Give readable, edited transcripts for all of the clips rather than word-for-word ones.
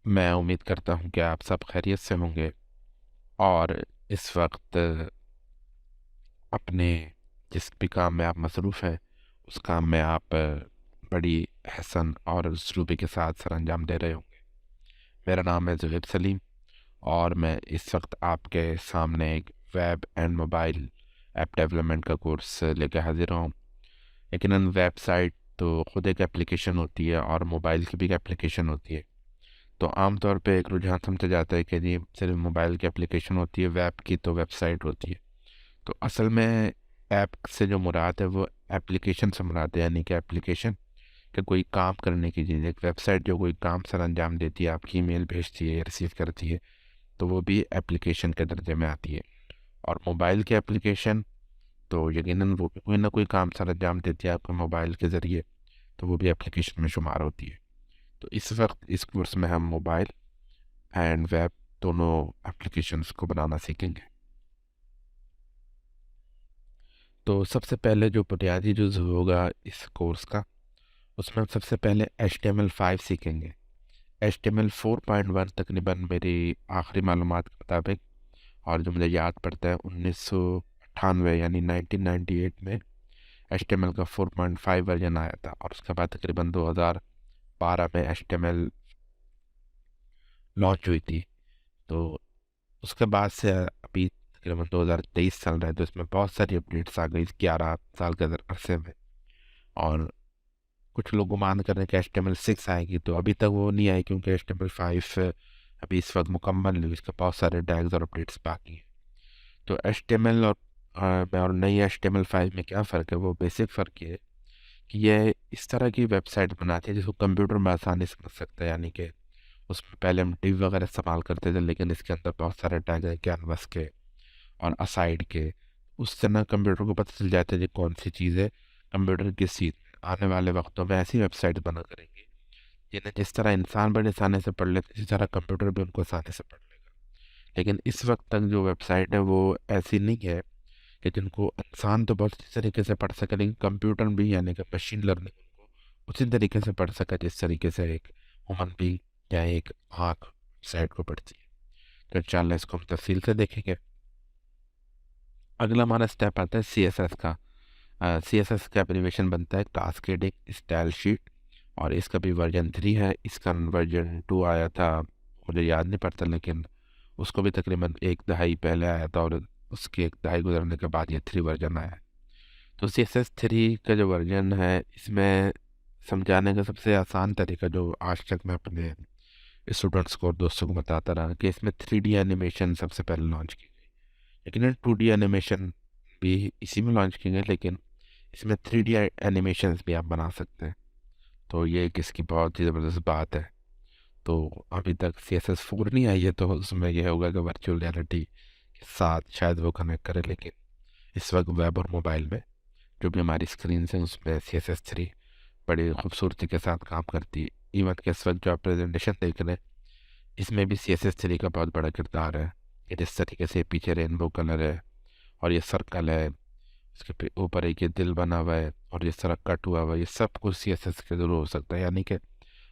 मैं उम्मीद करता हूँ कि आप सब खैरियत से होंगे और इस वक्त अपने जिस भी काम में आप मसरूफ़ हैं उस काम में आप बड़ी हसन और उसलूबी के साथ सर अंजाम दे रहे होंगे। मेरा नाम है ज़ुहैब सलीम और मैं इस वक्त आपके सामने एक web and mobile app development का कोर्स लेके हाजिर हूँ। यकीनन वेबसाइट तो ख़ुद एक एप्लीकेशन होती है और मोबाइल की भी एक एप्लीकेशन होती है। तो आम तौर पे एक रुझान समझा जाता है कि जी सिर्फ मोबाइल की एप्लीकेशन होती है, वेब की तो वेबसाइट होती है। तो असल में ऐप से जो मुराद है वो एप्लीकेशन से मुराद है, यानी कि एप्लीकेशन का कोई काम करने की चीज़। एक वेबसाइट जो कोई काम सर अंजाम देती है, आपकी ईमेल भेजती है या रिसीव करती है, तो वो भी एप्लीकेशन के दर्जे में आती है। और मोबाइल की एप्लीकेशन तो यकीनन वो भी कोई ना कोई काम सर अंजाम देती है आपके मोबाइल के ज़रिए, तो वो भी एप्लीकेशन में शुमार होती है। तो इस वक्त इस कोर्स में हम मोबाइल एंड वेब दोनों एप्लीकेशंस को बनाना सीखेंगे। तो सबसे पहले जो बुनियादी जुज़ होगा इस कोर्स का, उसमें हम सबसे पहले HTML5 सीखेंगे। HTML 4.1 तकरीबन मेरी आखिरी मालूमात के मुताबिक और जो मुझे याद पड़ता है 1998 यानी 1998 में HTML का 4.5 वर्जन आया था और उसके बाद तकरीबन 2012 में HTML लॉन्च हुई थी। तो उसके बाद से अभी तकरीबन 2023 चल रहा है, तो इसमें बहुत सारी अपडेट्स आ गई 11 साल के अरसे में। और कुछ लोग गुमान कर रहे हैं कि HTML 6 आएगी, तो अभी तक वो नहीं आई क्योंकि HTML 5 अभी इस वक्त मुकम्मल नहीं हुई, इसके बहुत सारे टैग्स और अपडेट्स बाकी हैं। तो HTML और नई HTML 5 में क्या फ़र्क है, वो बेसिक फ़र्क ये है कि ये इस तरह की वेबसाइट बनाती है जिसको कंप्यूटर में आसानी से समझ सकता है। यानी कि उसमें पहले हम div वगैरह इस्तेमाल करते थे, लेकिन इसके अंदर बहुत सारे टैग हैं कैनवस के और असाइड के। उससे ना कंप्यूटर को पता चल जाता है कि कौन सी चीज़ है कंप्यूटर किस चीज़ में। आने वाले वक्तों में ऐसी वेबसाइट बना करेंगी जिन्हें जिस तरह इंसान बड़े आसानी से पढ़ लेते हैं, इसी तरह कंप्यूटर भी उनको आसानी से पढ़ लेगा। लेकिन इस वक्त तक जो वेबसाइट है वो ऐसी नहीं है कि जिनको इंसान तो बहुत अच्छी तरीके से पढ़ सके, लेकिन कंप्यूटर भी यानी कि मशीन लर्निंग उनको उसी तरीके से पढ़ सके जिस तरीके से एक ह्यूमन भी या एक आँख साइड को पढ़ती है। तो इंशाल्लाह इसको हम तफसील से देखेंगे। अगला हमारा स्टेप आता है CSS का। CSS का एब्रीविएशन बनता है कास्केडिंग स्टाइल शीट और इसका भी वर्जन 3 है। इसका वर्जन 2 आया था, मुझे याद नहीं पड़ता, लेकिन उसको भी तकरीबन एक दहाई पहले आया था और उसकी एक दहाई गुजरने के बाद ये 3 वर्जन आया है। तो CSS 3 का जो वर्जन है इसमें समझाने का सबसे आसान तरीका जो आज तक मैं अपने स्टूडेंट्स को और दोस्तों को बताता रहा कि इसमें 3D एनिमेशन सबसे पहले लॉन्च की गई। लेकिन 2D एनिमेशन भी इसी में लॉन्च की गई, लेकिन इसमें 3D एनिमेशंस भी आप बना सकते हैं। तो ये एक इसकी बहुत ही ज़बरदस्त बात है। तो अभी तक CSS 4 नहीं आई है, तो उसमें यह होगा कि वर्चुअल रियलिटी के साथ शायद वो कनेक्ट करे। लेकिन इस वक्त वेब और मोबाइल में जो भी हमारी स्क्रीन है उसमें CSS 3 बड़ी खूबसूरती के साथ काम करती है। इवन के इस वक्त जो आप प्रेजेंटेशन देख रहे हैं इसमें भी CSS 3 का बहुत बड़ा किरदार है कि जिस तरीके से पीछे रेनबो कलर है और ये सर्कल है, उसके ऊपर एक ये दिल बना हुआ है और जिस तरह कट हुआ हुआ है, ये सब कुछ CSS के थ्रू हो सकता है। यानी कि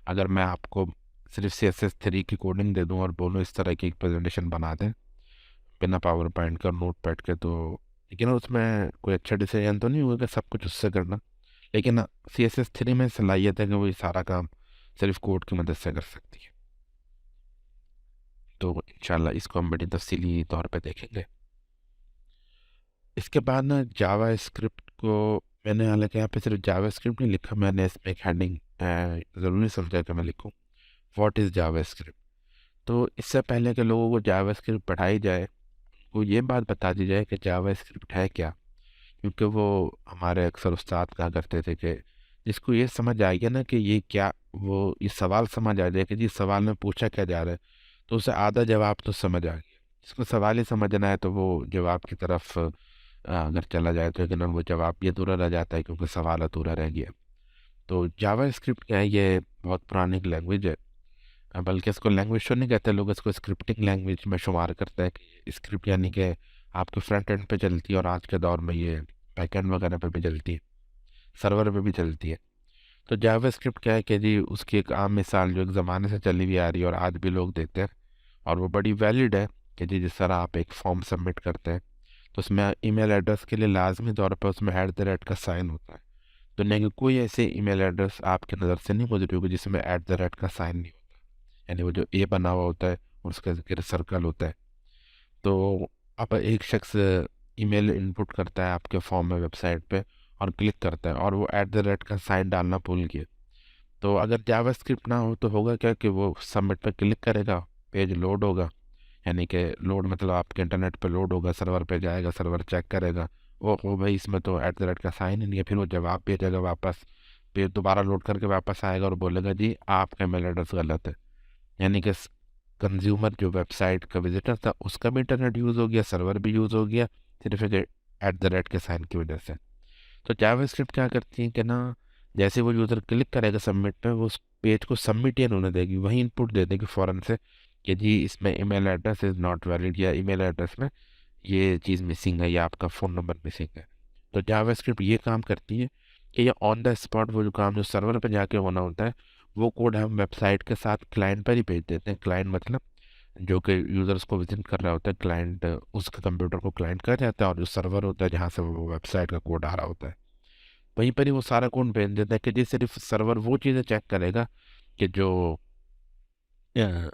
अगर मैं आपको सिर्फ CSS 3 की कोडिंग दे दूं और बोलूं इस तरह की एक प्रेजेंटेशन बना दें बिना पावर पॉइंट का नोट पैड के, तो लेकिन उसमें कोई अच्छा डिसीजन तो नहीं होगा कि सब कुछ उससे करना। लेकिन CSS 3 में सलाहियत है कि वो ये सारा काम सिर्फ कोड की मदद से कर सकती है। तो इंशाल्लाह इसको हम बड़ी तफसीली तौर पे देखेंगे। इसके बाद ना जावा स्क्रिप्ट को मैंने, हालांकि यहाँ पे सिर्फ जावा स्क्रिप्ट नहीं लिखा, मैंने इसमें एक हेडिंग ज़रूरी समझा कि मैं लिखूँ व्हाट इज़ जावा स्क्रिप्ट। तो इससे पहले कि लोगों को जावा स्क्रिप्ट पढ़ाई जाए, वो ये बात बता दी जाए कि जावा स्क्रिप्ट है क्या। क्योंकि वो हमारे अक्सर उस्ताद कहा करते थे कि जिसको ये समझ आ गया ना कि ये क्या, वो ये सवाल समझ आ जाए कि जी सवाल में पूछा क्या जा रहा है, तो उसे आधा जवाब तो समझ आ गया। जिसको सवाल ही समझना है तो वो जवाब की तरफ अगर चला जाए तो लेकिन वो जवाब भी अधूरा रह जाता है क्योंकि सवाल अधूरा रह गया। तो जावा स्क्रिप्ट क्या है, ये बहुत पुरानी लैंग्वेज है। बल्कि इसको लैंग्वेज तो नहीं कहते लोग, इसको स्क्रिप्टिंग लैंग्वेज में शुमार करते हैं कि स्क्रिप्ट यानी कि आपके फ्रंट एंड पे चलती है और आज के दौर में ये बैक एंड वगैरह पे भी चलती है, सर्वर पे भी चलती है। तो जावास्क्रिप्ट क्या है कि जी उसकी एक आम मिसाल जो एक ज़माने से चली हुई आ रही है और आज भी लोग देते हैं, और वो बड़ी वैलिड है कि जी जिस तरह आप एक फॉर्म सबमिट करते हैं तो उसमें ईमेल एड्रेस के लिए लाजमी तौर पर उसमें @ का साइन होता है। दुनिया की कोई ऐसे ईमेल एड्रेस आपकी नज़र से नहीं गुजरी होगी जिसमें @ का साइन नहीं होता, यानी वो जो ए बना हुआ होता है उसके ज़रिए सर्कल होता है। तो अब एक शख्स ईमेल इनपुट करता है आपके फॉर्म में वेबसाइट पे और क्लिक करता है और वो @ का साइन डालना भूल गया, तो अगर जावास्क्रिप्ट ना हो तो होगा क्या कि वो सबमिट पे क्लिक करेगा, पेज लोड होगा, यानी कि लोड मतलब आपके इंटरनेट पे लोड होगा, सर्वर पे जाएगा, सर्वर चेक करेगा, ओ भाई इसमें तो @ का साइन ही नहीं है, फिर वो जवाब भेजेगा वापस, फिर दोबारा लोड करके वापस आएगा और बोलेगा जी आपका ईमेल एड्रेस गलत है। यानी कि कंज्यूमर जो वेबसाइट का विजिटर था उसका भी इंटरनेट यूज़ हो गया, सर्वर भी यूज़ हो गया, सिर्फ एक @ के साइन की वजह से। तो जावास्क्रिप्ट क्या करती है कि ना, जैसे वो यूज़र क्लिक करेगा सबमिट पे, वो उस पेज को सबमिट ही होने देगी, वही इनपुट दे देगी फ़ौरन से कि जी इसमें email address is not valid, या ईमेल एड्रेस में ये चीज़ मिसिंग है, या आपका फ़ोन नंबर मिसिंग है। तो जावास्क्रिप्ट ये काम करती है कि ये ऑन द स्पॉट वो जो काम जो सर्वर पे जाके होना होता है, वो कोड हम वेबसाइट के साथ क्लाइंट पर ही भेज देते हैं। क्लाइंट मतलब जो कि यूज़र्स को विजिट कर रहा होता है, क्लाइंट उसके कंप्यूटर को क्लाइंट कर जाता है, और जो सर्वर होता है जहाँ से वो वेबसाइट का कोड आ रहा होता है, वहीं पर ही वो सारा कोड भेज देता है कि जी सिर्फ सर्वर वो चीज़ें चेक करेगा कि जो अ, अ,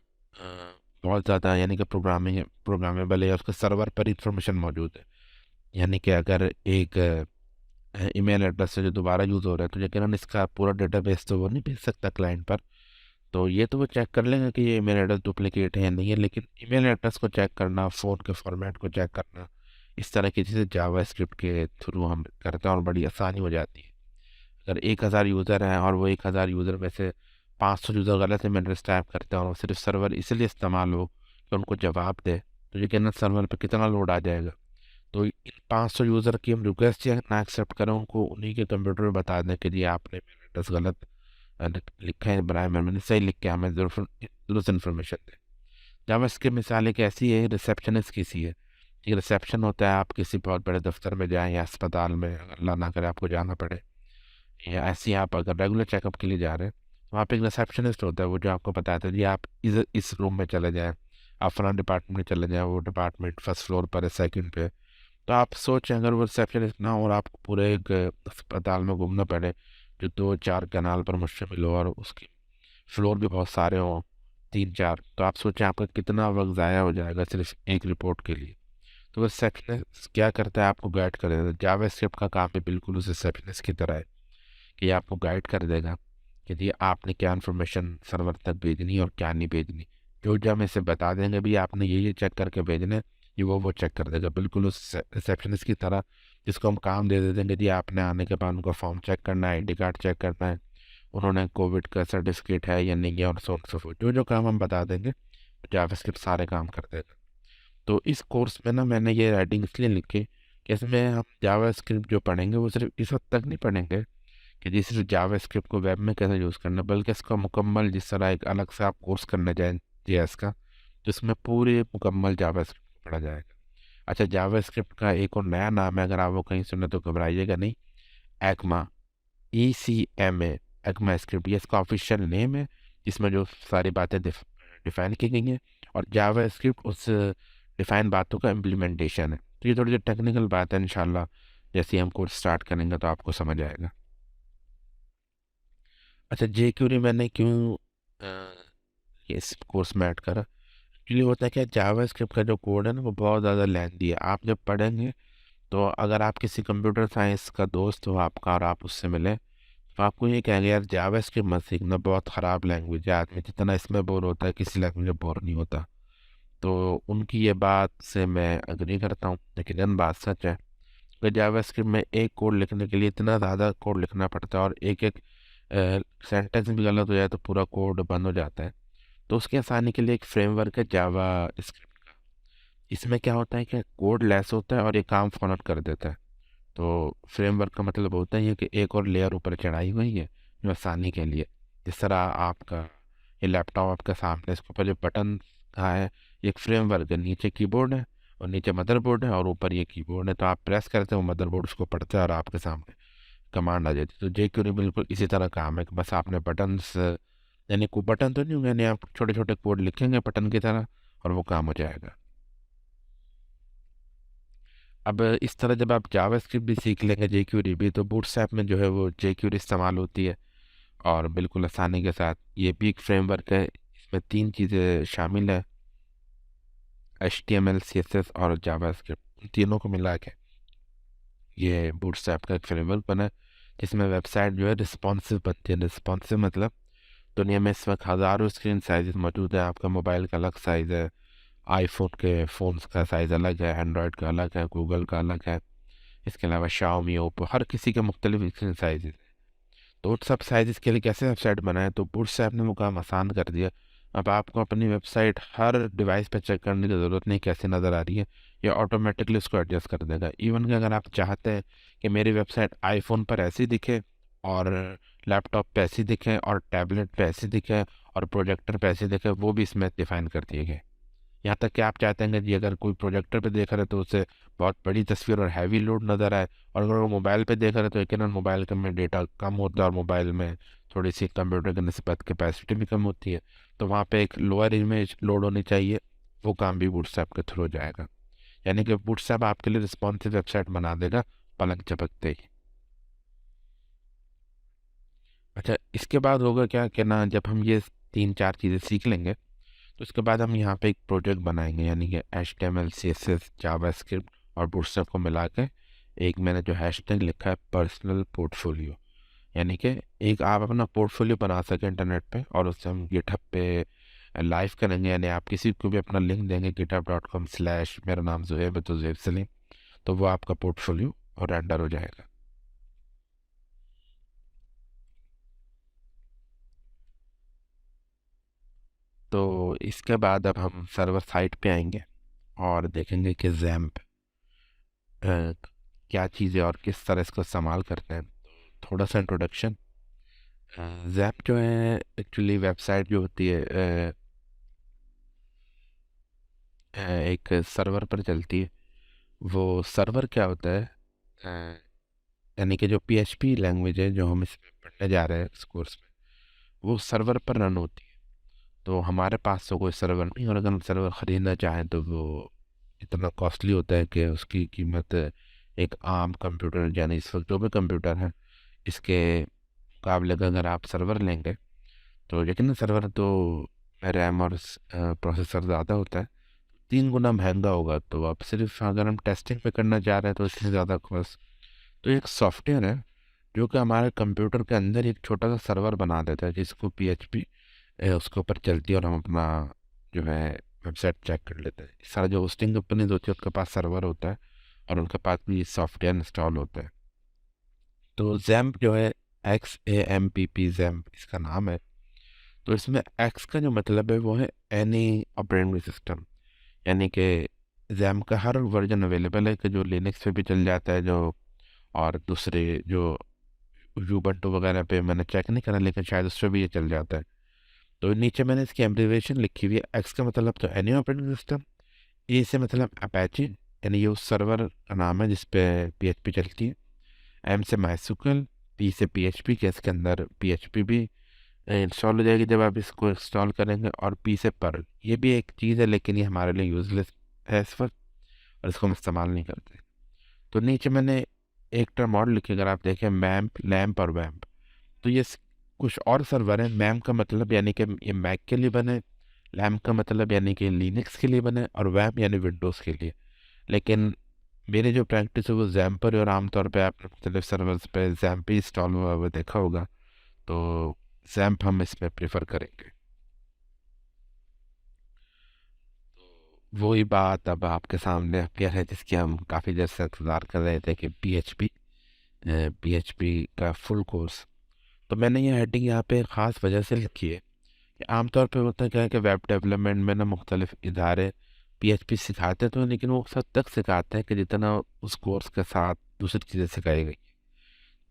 बहुत ज़्यादा यानी कि प्रोग्रामेबल है, या उसके सर्वर पर इंफॉर्मेशन मौजूद है। यानी कि अगर एक ईमेल एड्रेस से जो दोबारा यूज़ हो रहा है तो यकीनन इसका पूरा डेटाबेस तो वो नहीं भेज सकता क्लाइंट पर, तो ये तो वो चेक कर लेंगे कि ये ईमेल एड्रेस डुप्लीकेट है या नहीं है, लेकिन ईमेल एड्रेस को चेक करना, फ़ोन के फॉर्मेट को चेक करना, इस तरह की चीज़ें जावास्क्रिप्ट के थ्रू हम करते हैं और बड़ी आसानी हो जाती है। अगर 1000 यूज़र हैं और वो 1000 यूज़र में से 500 यूज़र गलत ईमेल एड्रेस टाइप करते हैं और वो सिर्फ सर्वर इसलिए इस्तेमाल हो कि उनको जवाब दे, तो यकीनन सर्वर पे कितना लोड आ जाएगा। तो इन 500 यूज़र की हम रिक्वेस्ट या ना एक्सेप्ट करें, उनको उन्हीं के कंप्यूटर में बता दें कि जी आपने ईमेल एड्रेस गलत लिखा है, बनाया, मैंने सही लिख के हमें दुरुस्त इन्फॉर्मेशन दें। जब इसकी मिसाल एक ऐसी है, रिसेप्शनिस्ट की सी है। एक रिसेप्शन होता है, आप किसी बहुत बड़े दफ्तर में जाएं या अस्पताल में, अल्लाह ना करे आपको जाना पड़े, या ऐसे ही आप अगर रेगुलर चेकअप के लिए जा रहे हैं, तो वहाँ पे एक रिसेप्शनिस्ट होता है, वो जो आपको बताता है जी आप इस रूम में चले जाएं, आप फलां डिपार्टमेंट में चले जाएं, वो डिपार्टमेंट फर्स्ट फ्लोर पर है, सेकंड पे। तो आप सोचें अगर वो रिसेप्शनिस्ट ना हो और आपको पूरे एक अस्पताल में घूमना पड़े जो 2-4 कनाल पर मुश्तमिल हो, और उसके फ्लोर भी बहुत सारे हों, 3-4, तो आप सोचें आपका कितना वक्त ज़ाया हो जाएगा सिर्फ एक रिपोर्ट के लिए। तो वो रिसेप्शनिस्ट क्या करता है, आपको गाइड कर देता है। जावास्क्रिप्ट का काम भी बिल्कुल उस रिसेप्शनिस्ट की तरह है कि ये आपको गाइड कर देगा कि जी आपने क्या इन्फॉर्मेशन सर्वर तक भेजनी है और क्या नहीं भेजनी। जो जो हम इसे बता देंगे भी आपने ये चेक करके भेजना है, ये वो चेक कर देगा, बिल्कुल उस रिसेप्शनिस्ट की तरह, जिसको हम काम दे देंगे जी आपने आने के बाद उनका फॉर्म चेक करना है, ID कार्ड चेक करना है, उन्होंने कोविड का सर्टिफिकेट है या नहीं है, और सो फोर्थ, जो जो काम हम बता देंगे जावास्क्रिप्ट सारे काम कर देगा। तो इस कोर्स में ना मैंने ये राइटिंग इसलिए लिखी कि इसमें हम जावास्क्रिप्ट जो पढ़ेंगे वो सिर्फ इस हद तक नहीं पढ़ेंगे कि जी सिर्फ जावास्क्रिप्ट को वेब में कैसे यूज़ करना, बल्कि इसका मुकम्मल जिस तरह एक अलग से आप कोर्स करने जाएं JS का, तो इसमें पूरे मुकम्मल जावास्क्रिप्ट को पढ़ा जाएगा। अच्छा, जावास्क्रिप्ट का एक और नया नाम है, अगर आप वो कहीं सुने तो घबराइएगा नहीं, एक्मा, ECMA, एक्मा स्क्रिप्ट, ये इसका ऑफिशियल नेम है, जिसमें जो सारी बातें डिफाइन की गई हैं, और जावास्क्रिप्ट उस डिफाइन बातों का इम्प्लीमेंटेशन है। तो ये थोड़ी सी टेक्निकल बात है, इंशाल्लाह जैसे ही हम कोर्स स्टार्ट करेंगे तो आपको समझ आएगा। अच्छा, jQuery मैंने क्यों ये इस कोर्स में ऐड करा, एक्चुअली होता है क्या, जावास्क्रिप्ट का जो कोड है ना वो बहुत ज़्यादा लेंथी है। आप जब पढ़ेंगे तो अगर आप किसी कंप्यूटर साइंस का दोस्त हो आपका और आप उससे मिले, तो आपको ये कहेंगे यार जावास्क्रिप्ट मत सीखना, बहुत ख़राब लैंग्वेज है, आदमी जितना इसमें बोर होता है किसी लैंग्वेज में बोर नहीं होता। तो उनकी ये बात से मैं अग्री करता हूँ, लेकिन इन बात सच है कि जावास्क्रिप्ट में एक कोड लिखने के लिए इतना ज़्यादा कोड लिखना पड़ता है, और एक एक सेंटेंस भी गलत हो जाए तो पूरा कोड बंद हो जाता है। तो उसकी आसानी के लिए एक फ्रेमवर्क है जावा स्क्रिप्ट का। इसमें क्या होता है कि कोड लेस होता है और ये काम फौरन कर देता है। तो फ्रेमवर्क का मतलब होता है कि एक और लेयर ऊपर चढ़ाई हुई है जो आसानी के लिए, जिस तरह आपका ये लैपटॉप आपके सामने, इसके ऊपर जो बटन का है ये एक फ्रेमवर्क है, नीचे कीबोर्ड है और नीचे मदरबोर्ड है और ऊपर ये कीबोर्ड है, तो आप प्रेस करते हो मदरबोर्ड उसको पढ़ता है और आपके सामने कमांड आ जाती है। तो jQuery बिल्कुल इसी तरह काम है कि बस आपने बटन्स, यानी कोई बटन तो नहीं होंगे, यानी आप छोटे छोटे कोड लिखेंगे बटन की तरह और वो काम हो जाएगा। अब इस तरह जब आप जावास्क्रिप्ट भी सीख लेंगे, jQuery भी, तो बूटस्ट्रैप में जो है वो jQuery इस्तेमाल होती है और बिल्कुल आसानी के साथ। ये भी एक फ्रेमवर्क है, इसमें 3 चीज़ें शामिल है, HTML, CSS और जावास्क्रिप्ट। इन तीनों को मिला के ये बूटस्ट्रैप का एक फ्रेमवर्क बना है, जिसमें वेबसाइट जो है रिस्पॉन्सिव बनती है। रिस्पॉन्सिव मतलब दुनिया में इस वक्त हज़ारों स्क्रीन साइज़ मौजूद है। आपका मोबाइल का अलग साइज़ है, आईफोन के फ़ोन्स का साइज़ अलग है, एंड्रॉयड का अलग है, गूगल का अलग है, इसके अलावा शाओमी, ओप्पो, हर किसी के मुख्तलिफ स्क्रीन साइज़। तो उन सब साइज़ के लिए कैसे वेबसाइट बनाए, तो बूटस्ट्रैप ने वो काम आसान कर दिया। अब आपको अपनी वेबसाइट हर डिवाइस पे चेक करने की ज़रूरत नहीं कैसे नज़र आ रही है, या ऑटोमेटिकली उसको एडजस्ट कर देगा। इवन कि अगर आप चाहते हैं कि मेरी वेबसाइट आईफोन पर ऐसी दिखे और लैपटॉप पे ऐसी दिखे और टैबलेट पे ऐसी दिखे और प्रोजेक्टर पे ऐसी दिखे, वो भी इसमें डिफ़ाइन कर दिए गए। यहाँ तक कि आप चाहते हैं कि अगर कोई प्रोजेक्टर पे देख रहा है तो उसे बहुत बड़ी तस्वीर और हैवी लोड नज़र आए, और अगर वो मोबाइल पे देख रहा है तो यकीन मोबाइल के में डेटा कम होता है और मोबाइल में थोड़ी सी कंप्यूटर की निस्बत कैपेसिटी भी कम होती है, तो वहाँ पे एक लोअर इमेज लोड होनी चाहिए। वो काम भी बूटस्ट्रैप के थ्रू हो जाएगा। यानी कि बूटस्ट्रैप आपके लिए रिस्पॉन्सिव वेबसाइट बना देगा पलक झपकते ही। अच्छा, इसके बाद होगा क्या कि ना, जब हम ये 3-4 चीज़ें सीख लेंगे तो उसके बाद हम यहाँ पे एक प्रोजेक्ट बनाएंगे, यानी कि HTML, CSS, जावास्क्रिप्ट और बूटस्ट्रैप को मिला के एक मैंने जो हैशटैग लिखा है पर्सनल पोर्टफोलियो, यानी कि एक आप अपना पोर्टफोलियो बना सकें इंटरनेट पे और उससे हम गिटहब पे लाइव करेंगे। यानी आप किसी को भी अपना लिंक देंगे github.com/ मेरा नाम ज़ुहैब है तो ज़ुहैब सलीम, तो वो आपका पोर्टफोलियो और रेंडर हो जाएगा। तो इसके बाद अब हम सर्वर साइट पे आएंगे और देखेंगे कि जैम्प क्या चीज़ है और किस तरह इसको इस्तेमाल करते हैं। थोड़ा सा इंट्रोडक्शन। जैप जो है एक्चुअली वेबसाइट जो होती है एक सर्वर पर चलती है। वो सर्वर क्या होता है, अ, यानी कि जो PHP लैंग्वेज है जो हम इसमें पढ़ने जा रहे हैं इस कोर्स में, वो सर्वर पर रन होती है। तो हमारे पास तो कोई सर्वर नहीं, और अगर हम सर्वर ख़रीदना चाहें तो वो इतना कॉस्टली होता है कि उसकी कीमत एक आम कंप्यूटर, यानी इस वक्त जो भी कंप्यूटर है इसके मुकाबले का अगर आप सर्वर लेंगे तो यकीन सर्वर तो रैम और प्रोसेसर ज़्यादा होता है, 3 गुना महंगा होगा। तो आप सिर्फ अगर हम टेस्टिंग पे करना चाह रहे हैं तो इससे ज़्यादा कॉस्ट। तो एक सॉफ्टवेयर है जो कि हमारे कंप्यूटर के अंदर एक छोटा सा सर्वर बना देता है, जिसको PHP उसके ऊपर चलती है और हम अपना जो है वेबसाइट चेक कर लेते हैं। सारा जो होस्टिंग कंपनीज होती है उनके पास सर्वर होता है और उनके पास भी सॉफ्टवेयर इंस्टॉल होता है। तो जैम्प जो है XAMPP, जैम्प इसका नाम है। तो इसमें एक्स का जो मतलब है वो है एनी ऑपरेटिंग सिस्टम, यानी कि जैम का हर वर्जन अवेलेबल है कि जो लिनक्स पे भी चल जाता है, जो और दूसरे जो यूबंटू वगैरह पे मैंने चेक नहीं करा लेकिन शायद उस पर भी ये चल जाता है। तो नीचे मैंने इसकी एब्रिविएशन लिखी हुई है। एक्स का मतलब तो एनी ऑपरेटिंग सिस्टम, ए से मतलब अपैची, यानी ये उस सर्वर का नाम है जिस पे PHP चलती है। एम से माइस्क्ल, पी से PHP के इसके अंदर PHP भी इंस्टॉल हो जाएगी जब आप इसको इंस्टॉल करेंगे, और पी से पर्ल, ये भी एक चीज़ है लेकिन ये हमारे लिए यूज़लेस है इस वक्त और इसको हम इस्तेमाल नहीं करते। तो नीचे मैंने एक टर्म और लिखी, अगर आप देखें मैम्प, लैम्प और वैम्प, तो ये कुछ और सर्वर है। मैम का मतलब यानी कि ये मैक के लिए बने, लैम्प का मतलब यानी कि लिनक्स के लिए बने, और वैम्प यानी विंडोज़ के लिए। लेकिन मेरी जो प्रैक्टिस है वो जैम पर है, और आमतौर पे आपने मुख्तलिफ सर्वर्स पे जैम पे इंस्टॉल हुआ हुआ देखा होगा। तो जैम्प हम इसमें प्रेफर करेंगे। वही बात अब आपके सामने क्लियर है जिसकी हम काफ़ी देर से इंतज़ार कर रहे थे कि PHP का फुल कोर्स। तो मैंने ये हेडिंग यहाँ पे ख़ास वजह से लिखी है कि आमतौर पे होता क्या है कि वेब डेवलपमेंट में ना मुख्तलिफ इदारे PHP सिखाते तो हैं, लेकिन वो उस हद तक सिखाते हैं कि जितना उस कोर्स के साथ दूसरी चीज़ें सिखाई गई।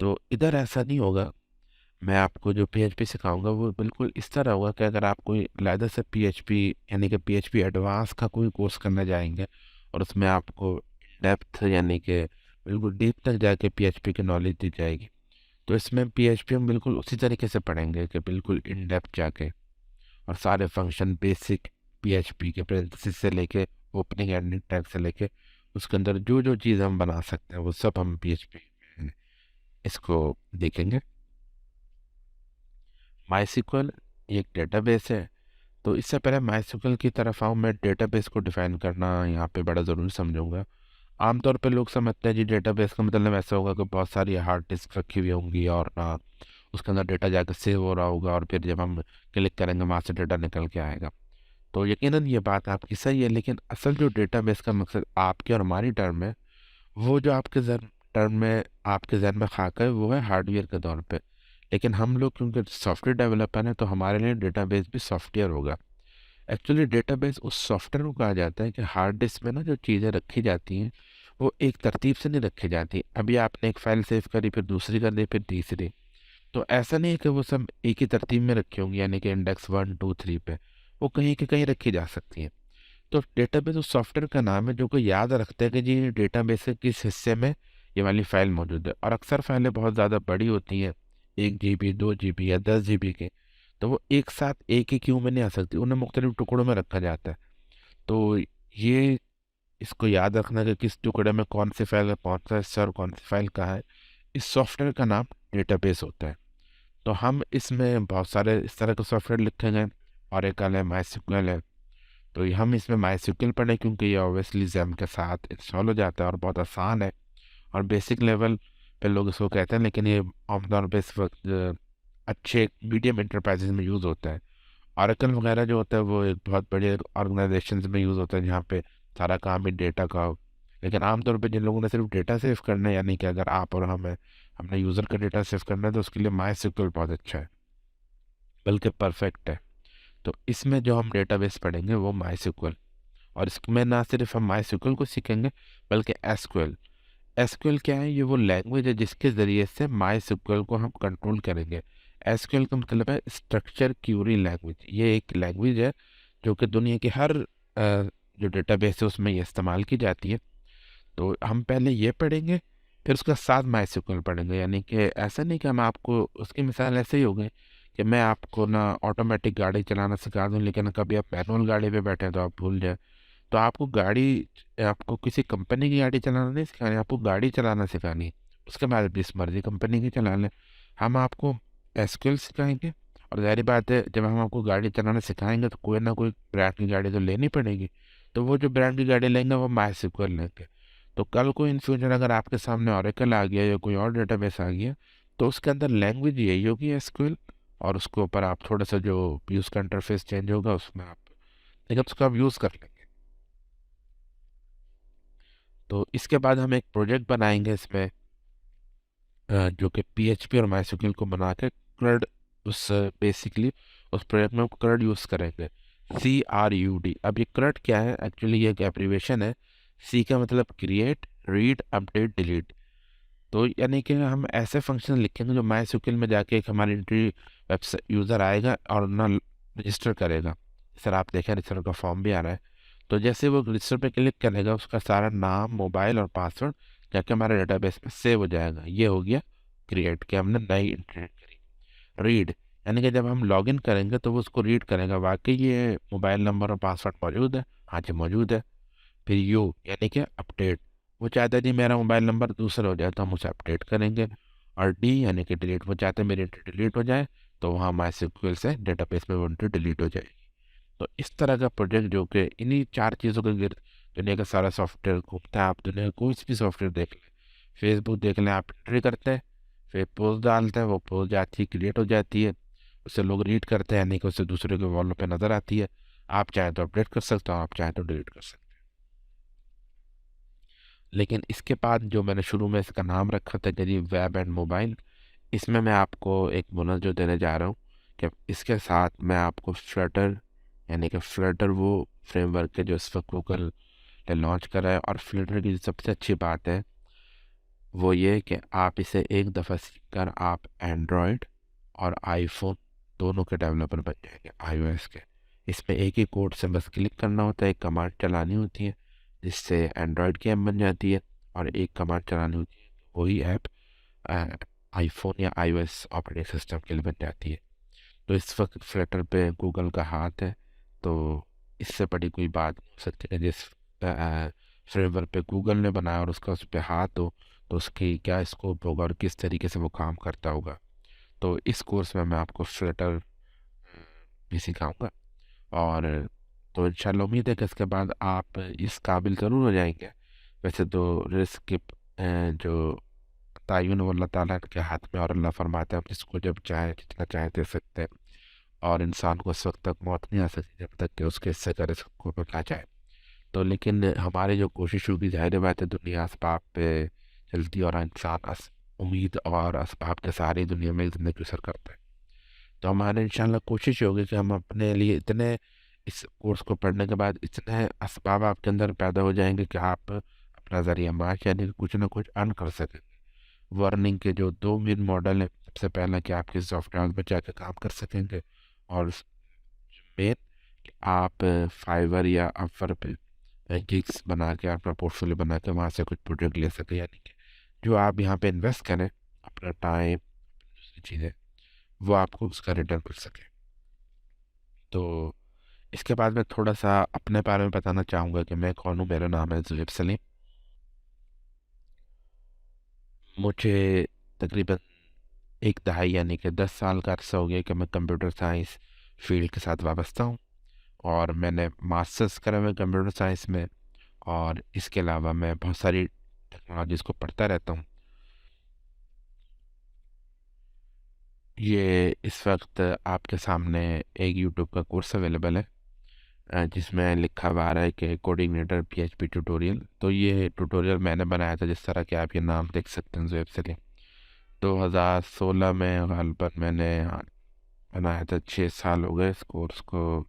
तो इधर ऐसा नहीं होगा। मैं आपको जो PHP सिखाऊंगा वो बिल्कुल इस तरह होगा कि अगर आप कोई लायदा से PHP यानी कि PHP एडवांस का कोई कोर्स करना जाएंगे और उसमें आपको डेप्थ यानी कि बिल्कुल डीप तक जाके PHP की नॉलेज दी जाएगी, तो इसमें पीएचपी हम बिल्कुल उसी तरीके से पढ़ेंगे कि बिल्कुल इन डेप्थ जाके, और सारे फंक्शन बेसिक पीएचपी के पैरेंथेसिस से लेके ओपनिंग एंडिंग टैग से लेके उसके अंदर जो जो चीज़ हम बना सकते हैं वो सब हम पीएचपी में इसको देखेंगे। माईएसक्यूएल एक डेटाबेस है। तो इससे पहले माईएसक्यूएल की तरफ आऊँ, मैं डेटाबेस को डिफाइन करना यहाँ पे बड़ा ज़रूरी समझूंगा। आमतौर पे लोग समझते हैं जी डेटाबेस का मतलब ऐसा होगा कि बहुत सारी हार्ड डिस्क रखी हुई होंगी और ना उसके अंदर डेटा जाकर सेव हो रहा होगा और फिर जब हम क्लिक करेंगे वहाँ से डेटा निकल के आएगा। तो यकीनन ये बात आपकी सही है, लेकिन असल जो डेटाबेस का मकसद आपके और हमारी टर्म में, वो जो आपके जहन टर्म में आपके जहन में खाका है वो है हार्डवेयर के तौर पे। लेकिन हम लोग क्योंकि सॉफ्टवेयर डेवलपर हैं तो हमारे लिए डेटाबेस भी सॉफ्टवेयर होगा। एक्चुअली डेटाबेस उस सॉफ्टवेयर को कहा जाता है कि हार्ड डिस्क में ना जो चीज़ें रखी जाती हैं वो एक तरतीब से नहीं रखी जाती। अभी आपने एक फ़ाइल सेव करी, फिर दूसरी कर दी, फिर तीसरी। तो ऐसा नहीं है कि वो सब एक ही तरतीब में रखी होंगी, यानी कि इंडेक्स 1 2 3 पे। वो कहीं के कहीं रखी जा सकती हैं। तो डेटाबेस उस सॉफ्टवेयर का नाम है जो को याद रखता है कि जी डेटाबेस के किस हिस्से में ये वाली फ़ाइल मौजूद है। और अक्सर फाइलें बहुत ज़्यादा बड़ी होती हैं, 1 GB 2 GB या 10 GB के। तो वो एक साथ एक ही क्यू में नहीं आ सकती, उन्हें मुख्तलिफ टुकड़ों में रखा जाता है। तो ये इसको याद रखना कि किस टुकड़े में कौन सी फाइल है, कौन सा हिस्सा और कौन सी फाइल कहाँ है, इस सॉफ्टवेयर का नाम डेटाबेस होता है। तो हम इसमें बहुत सारे इस तरह के सॉफ्टवेयर लिखे गए। ऑरेकल है, माईएसक्यूएल है। तो हम इसमें माईएसक्यूएल पढ़ें क्योंकि ये ऑब्वियसली जेम के साथ इंस्टॉल हो जाता है और बहुत आसान है और बेसिक लेवल पे लोग इसको कहते हैं, लेकिन ये आमतौर पर इस वक्त अच्छे मीडियम इंटरप्राइजेज में यूज़ होता है। ऑरेकल वगैरह जो होता है वो एक बहुत बड़े ऑर्गेनाइजेशन में यूज़ होता है जहाँ पे सारा काम ही डेटा का हो। लेकिन आमतौर पे जिन लोगों ने सिर्फ डेटा सेव करना है, यानी कि अगर आप और हमने यूज़र का डेटा सेव करना है, तो उसके लिए माईएसक्यूएल बहुत अच्छा है, बल्कि परफेक्ट है। तो इसमें जो हम डेटाबेस पढ़ेंगे वो माईएसक्यूएल। और इसमें ना सिर्फ हम माईएसक्यूएल को सीखेंगे बल्कि एसक्यूएल। एसक्यूएल क्या है? ये वो लैंग्वेज है जिसके ज़रिए से माईएसक्यूएल को हम कंट्रोल करेंगे। एसक्यूएल का मतलब है स्ट्रक्चर क्यूरी लैंग्वेज। ये एक लैंग्वेज है जो कि दुनिया की हर जो डेटाबेस है उसमें ये इस्तेमाल की जाती है। तो हम पहले ये पढ़ेंगे, फिर उसका साथ माईएसक्यूएल पढ़ेंगे। यानी कि ऐसा नहीं कि हम आपको, उसकी मिसाल ऐसे ही हो गई कि मैं आपको ना ऑटोमेटिक गाड़ी चलाना सिखा दूं, लेकिन कभी आप मैनुअल गाड़ी पे बैठे तो आप भूल जाए। तो आपको किसी कंपनी की गाड़ी चलाना नहीं सिखानी, आपको गाड़ी चलाना सिखानी है। उसके बाद जिस मर्जी कंपनी की चला लें। हम आपको एसक्यूएल सिखाएंगे, और ज़ाहिर बात है जब हम आपको गाड़ी चलाना सिखाएंगे तो कोई ना कोई ब्रांड की गाड़ी तो लेनी पड़ेगी। तो वो जो ब्रांड की गाड़ी लेंगे वो माईएसक्यूएल लेंगे। तो कल को इन फ्यूचर अगर आपके सामने ओरेकल आ गया या कोई और डेटाबेस आ गया, तो उसके अंदर लैंग्वेज यही होगी एसक्यूएल, और उसके ऊपर आप थोड़ा सा जो यूज़ का इंटरफेस चेंज होगा उसमें आप, लेकिन उसको आप यूज़ कर लेंगे। तो इसके बाद हम एक प्रोजेक्ट बनाएंगे इसमें, जो कि पीएचपी और माईएसक्यूएल को बना के CRUD, उस बेसिकली उस प्रोजेक्ट में हम CRUD यूज़ करेंगे। CRUD। अब ये CRUD क्या है? एक्चुअली ये एक एब्रीविएशन है। सी का मतलब क्रिएट, रीड, अपडेट, डिलीट। तो यानी कि हम ऐसे फंक्शन लिखेंगे जो माईएसक्यूएल में जाके एक हमारी एंट्री वेबसाइट यूज़र आएगा और ना रजिस्टर करेगा। सर आप देखें रजिस्टर का फॉर्म भी आ रहा है। तो जैसे वो रजिस्टर पे क्लिक करेगा उसका सारा नाम, मोबाइल और पासवर्ड जाके हमारे डेटाबेस में सेव हो जाएगा। ये हो गया क्रिएट, के हमने नई एंट्री करी। रीड, यानी कि जब हम लॉगिन करेंगे तो वो उसको रीड करेगा, वाकई ये मोबाइल नंबर और पासवर्ड मौजूद है, हाँ जी मौजूद है। फिर यू यानी कि अपडेट, वो चाहता है जी मेरा मोबाइल नंबर दूसरा हो जाए तो हम उसे अपडेट करेंगे। और डी यानी कि डिलीट, वो चाहते हैं मेरी एंट्री डिलीट हो जाए तो वहाँ माईएसक्यूएल से डेटाबेस में वो एंट्री डिलीट हो जाएगी। तो इस तरह का प्रोजेक्ट जो कि इन्हीं चार चीज़ों के गिर्द दुनिया का सारा सॉफ्टवेयर घूमता है। आप दुनिया का कोई भी सॉफ्टवेयर देख लें, फेसबुक देख लें, आप एंट्री करते हैं, फिर पोस्ट डालते हैं, वो पोस्ट जाती है, क्रिएट हो जाती है, उसे लोग रीड करते हैं, नहीं कि उससे दूसरे के वॉलों पे नज़र आती है। आप चाहें तो अपडेट कर सकते हो, आप चाहें तो डिलीट कर सकते हैं। लेकिन इसके बाद जो मैंने शुरू में इसका नाम रखा था कि जी वेब एंड मोबाइल, इसमें मैं आपको एक बोनस जो देने जा रहा हूँ कि इसके साथ मैं आपको फ्लटर, यानी कि फ्लटर वो फ्रेमवर्क है जो इस वक्त गूगल ने लॉन्च करा है। और फ्लटर की जो सबसे अच्छी बात है वो ये कि आप इसे एक दफ़ा सीखकर आप एंड्रॉयड और आईफोन दोनों के डेवलपर बन जाएंगे, आईओएस के। इसमें एक ही कोड से बस क्लिक करना होता है, एक कमांड चलानी होती है जिससे एंड्रॉयड की ऐप बन जाती है, और एक कमांड चलानी होती है वही ऐप आईफोन या आईओएस ऑपरेटिंग सिस्टम के लिए बन जाती है। तो इस वक्त फ्लटर पे गूगल का हाथ है। तो इससे बड़ी कोई बात नहीं हो सकती कि जिस फ्रेमवर्क पे गूगल ने बनाया और उसका उस पर हाथ हो, तो उसकी क्या स्कोप होगा और किस तरीके से वो काम करता होगा। तो इस कोर्स में मैं आपको फ्लटर भी सिखाऊंगा। और तो इंशाल्लाह उम्मीद है कि इसके बाद आप इस काबिल ज़रूर हो जाएंगे। वैसे तो रिस्क के जो तयन वो अल्लाह ताला के हाथ में, और अल्लाह फरमाता है आप जिसको जब चाहे जितना चाहे दे सकते हैं। और इंसान को उस वक्त तक मौत नहीं आ सकती जब तक कि उसके हिस्से का रिस्क को ना जाए। तो लेकिन हमारी जो कोशिश होगी, जाहिर बात है दुनिया असबाब पे चलती है और इंसान उम्मीद और असबाब के सहारे ही दुनिया में ज़िंदगी बसर करता है। तो हमारे इंशाल्लाह कोशिश होगी कि हम अपने लिए इतने इस कोर्स को पढ़ने के बाद इतने असबाब आपके अंदर पैदा हो जाएंगे कि आप अपना ज़रिया माश यानी कि कुछ ना कुछ अर्न कर सकें। वर्निंग के जो दो मेन मॉडल हैं, सबसे पहला कि आप किसी सॉफ्टवेयर में जाकर काम कर सकेंगे, और मेन कि आप फाइवर या अपवर पे गिग्स बना के अपना पोर्टफोलियो बना के वहाँ से कुछ प्रोडक्ट ले सकें, यानी कि जो आप यहाँ पे इन्वेस्ट करें अपना टाइम, दूसरी चीज़ें, वो आपको उसका रिटर्न मिल सके। तो इसके बाद मैं थोड़ा सा अपने बारे में बताना चाहूँगा कि मैं कौन हूँ। मेरा नाम है ज़ुएब सलीम। मुझे तकरीबन एक दहाई यानी कि 10 साल का अर्सा हो गया कि मैं कंप्यूटर साइंस फील्ड के साथ वाबस्ता हूँ। और मैंने मास्टर्स करा हुआ है कंप्यूटर साइंस में। और इसके अलावा मैं बहुत सारी टेक्नोलॉजीज़ को पढ़ता रहता हूँ। ये इस वक्त आपके सामने एक यूट्यूब का कोर्स अवेलेबल है, जिसमें लिखा हुआ आ रहा है कि कोऑर्डिनेटर पीएचपी ट्यूटोरियल। तो ये ट्यूटोरियल मैंने बनाया था, जिस तरह के आप ये नाम देख सकते हैं ज़ुएब सलीम। 2016 में गलबन मैंने बनाया था। 6 साल हो गए इस कोर्स को।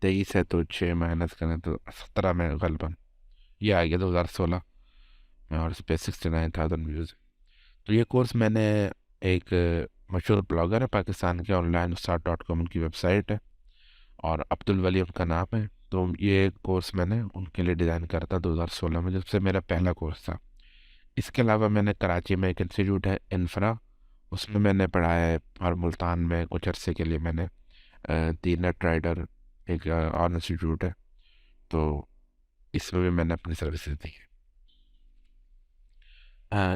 23 है तो 6 माइनस करें तो 17 में गलबन ये आ गया 2016 में। और इस पे 69,000 व्यूज़। तो ये कोर्स मैंने एक मशहूर ब्लॉगर है पाकिस्तान के, ऑनलाइन उस्ताद डॉट कॉम उनकी वेबसाइट है, और अब्दुल वली उनका नाम है। तो ये कोर्स मैंने उनके लिए डिज़ाइन करा था 2016 में, जब से मेरा पहला कोर्स था। इसके अलावा मैंने कराची में एक इंस्टीट्यूट है इंफ्रा, उसमें मैंने पढ़ाया है। और मुल्तान में कुछ अरसे के लिए मैंने दी नेट राइडर एक और इंस्टीट्यूट है, तो इसमें भी मैंने अपनी सर्विसेज दी है।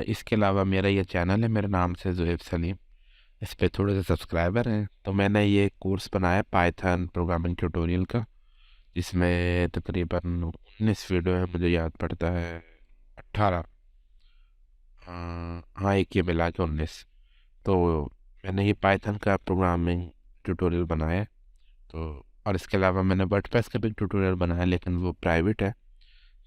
इसके अलावा मेरा ये चैनल है मेरे नाम से ज़ुएब सलीम। इस पे थोड़े से सब्सक्राइबर हैं। तो मैंने ये कोर्स बनाया पाइथन प्रोग्रामिंग ट्यूटोरियल का, जिसमें तकरीबन 19 वीडियो है, मुझे याद पड़ता है 18। हाँ, एक ये मिला के 19। तो मैंने ये पाइथन का प्रोग्रामिंग ट्यूटोरियल बनाया है। तो और इसके अलावा मैंने वर्डप्रेस का भी ट्यूटोरियल बनाया, लेकिन वो प्राइवेट है,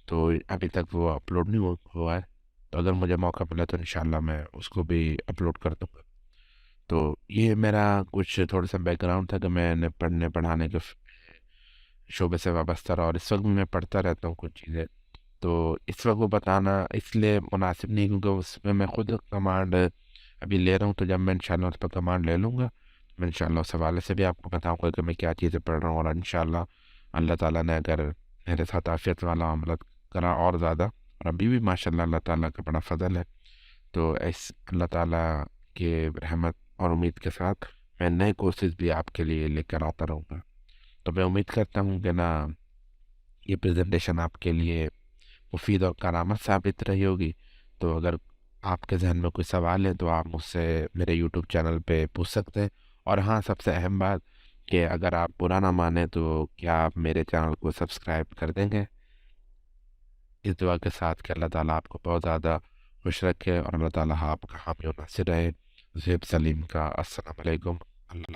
तो अभी तक वो अपलोड नहीं हुआ है। तो अगर मुझे मौका मिला तो इंशाल्लाह मैं उसको भी अपलोड कर दूँगा। तो ये मेरा कुछ थोड़ा सा बैकग्राउंड था कि मैंने पढ़ने पढ़ाने के शोबे से वाबस्ता रहा, और इस वक्त भी मैं पढ़ता रहता हूँ कुछ चीज़ें। तो इस वक्त वो बताना इसलिए मुनासिब नहीं, क्योंकि उसमें मैं खुद कमांड अभी ले रहा हूँ। तो जब मैं इंशाल्लाह उस पर कमांड ले लूँगा, मैं इंशाल्लाह उस हवाले से भी आपको बताऊँगा कि मैं क्या चीज़ें पढ़ रहा हूँ। और इंशाल्लाह अल्लाह ताला ने अगर मेरे साथ आफियत वाला अमल करा और ज़्यादा, और अभी भी माशाल्लाह अल्लाह ताला का बड़ा फजल है, तो इस अल्लाह ताला के रहमत और उम्मीद के साथ मैं नए कोर्सेज भी आपके लिए लेकर आता रहूँगा। तो मैं उम्मीद करता हूँ कि ना ये प्रेजेंटेशन आपके लिए मुफीद और कारामत साबित रही होगी। तो अगर आपके जहन में कोई सवाल है तो आप मुझसे मेरे यूट्यूब चैनल पे पूछ सकते हैं। और हाँ, सबसे अहम बात कि अगर आप बुरा ना माने तो क्या आप मेरे चैनल को सब्सक्राइब कर देंगे, इस दुआ के साथ कि अल्लाह ताला आपको बहुत ज़्यादा खुश रखे और अल्लाह ताला आपका हामी और नासिर रहे। ज़ुएब सलीम का अस्सलाम वालेकुम। अल्लाह